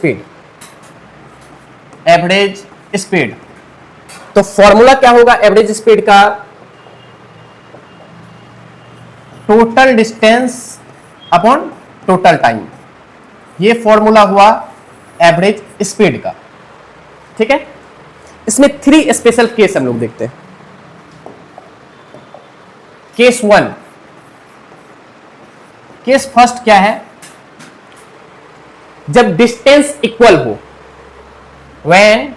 Speed, average speed. तो formula क्या होगा एवरेज स्पीड का? Total distance upon total time, ये फॉर्मूला हुआ एवरेज स्पीड का। ठीक है, इसमें 3 स्पेशल केस हम लोग देखते हैं। केस 1, केस फर्स्ट क्या है? जब डिस्टेंस इक्वल हो, when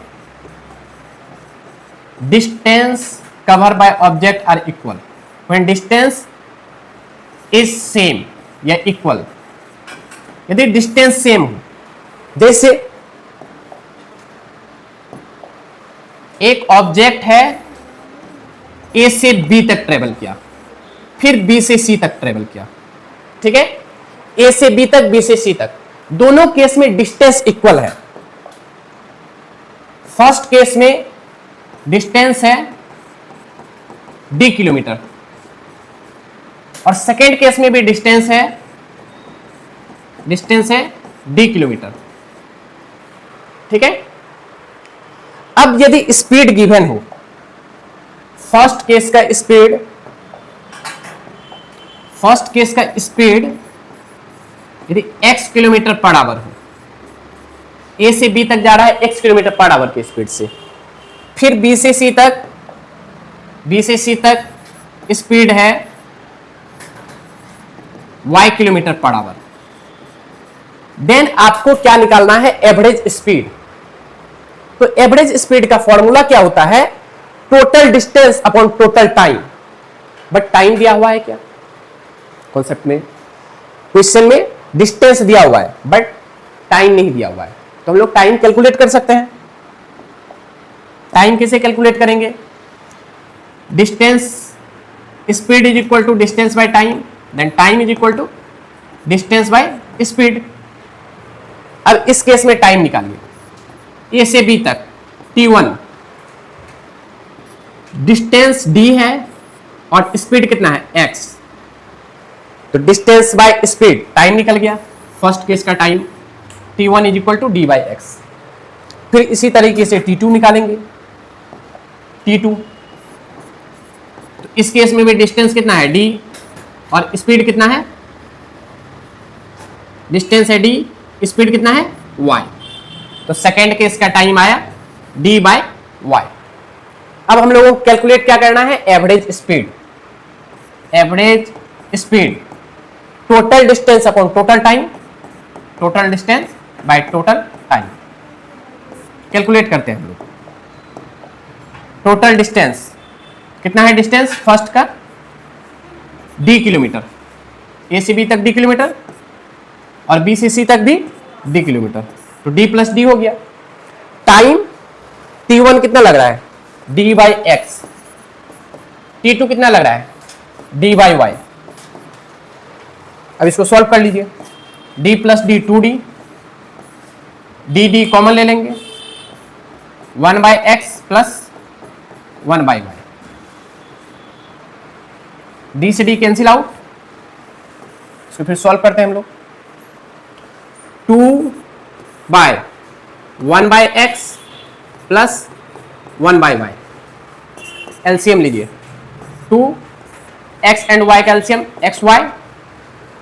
distance cover by object are equal, when distance is same या इक्वल। यदि डिस्टेंस सेम हो, जैसे एक ऑब्जेक्ट है ए से बी तक ट्रेवल किया, फिर बी से सी तक ट्रेवल किया, ठीक है, ए से बी तक, बी से सी तक, दोनों केस में डिस्टेंस इक्वल है। फर्स्ट केस में डिस्टेंस है d किलोमीटर और सेकेंड केस में भी डिस्टेंस है d किलोमीटर। ठीक है, अब यदि स्पीड गिवन हो, फर्स्ट केस का स्पीड यदि x किलोमीटर पर आवर हो, ए से बी तक जा रहा है x किलोमीटर पर आवर की स्पीड से, फिर बी से सी तक स्पीड है y kilometre per hour, then आपको क्या निकालना है? Average speed. तो एवरेज स्पीड का फॉर्मूला क्या होता है? Total distance upon total time. But time दिया हुआ है क्या कॉन्सेप्ट में? क्वेश्चन में डिस्टेंस दिया हुआ है बट टाइम नहीं दिया हुआ है, तो हम लोग टाइम कैलकुलेट कर सकते हैं। टाइम कैसे कैलकुलेट करेंगे? Distance speed is equal to distance by time, then time is equal to distance by speed. अब इस केस में टाइम निकालिए, ए से बी तक t1, डिस्टेंस d है और स्पीड कितना है? x, तो डिस्टेंस बाय स्पीड, टाइम निकल गया फर्स्ट केस का time, t1 is equal to d by x. फिर इसी तरीके से t2 निकालेंगे, t2, तो इस केस में भी डिस्टेंस कितना है? d और स्पीड कितना है? डिस्टेंस है d, स्पीड कितना है? y, तो सेकेंड केस का टाइम आया d बाय y। अब हम लोगों को कैलकुलेट क्या करना है? Average speed. Average speed total distance upon total time, total distance by total time. Calculate करते हैं हम लोग। टोटल डिस्टेंस कितना है? डिस्टेंस फर्स्ट का d किलोमीटर, ए से बी तक d किलोमीटर और बी से सी तक भी d किलोमीटर, तो d प्लस d हो गया। टाइम t1 कितना लग रहा है? d by x. t2 कितना लग रहा है? d by y. अब इसको सॉल्व कर लीजिए, d plus d 2d, d common ले लेंगे, 1 by x plus 1 by y, d से d कैंसिल आउट। इसको फिर सॉल्व करते हैं हम लोग, 2 by 1 by x plus 1 by y, LCM लीजिए, 2 एक्स एंड वाई का एलसीएम एक्स वाई,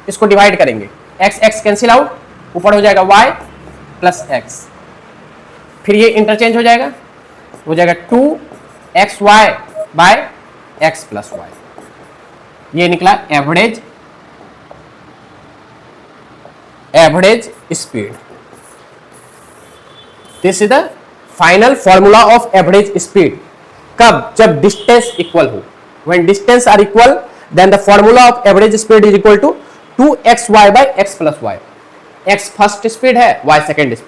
इसको डिवाइड करेंगे, एक्स एक्स कैंसिल आउट, ऊपर हो जाएगा y प्लस एक्स, फिर ये इंटरचेंज हो जाएगा 2xy by x plus y. ये निकला average speed. This is the final formula of average speed. कब? जब डिस्टेंस इक्वल हो। When distance are equal then the formula of average speed is equal to 2xy by x plus y. X first speed है, y second speed.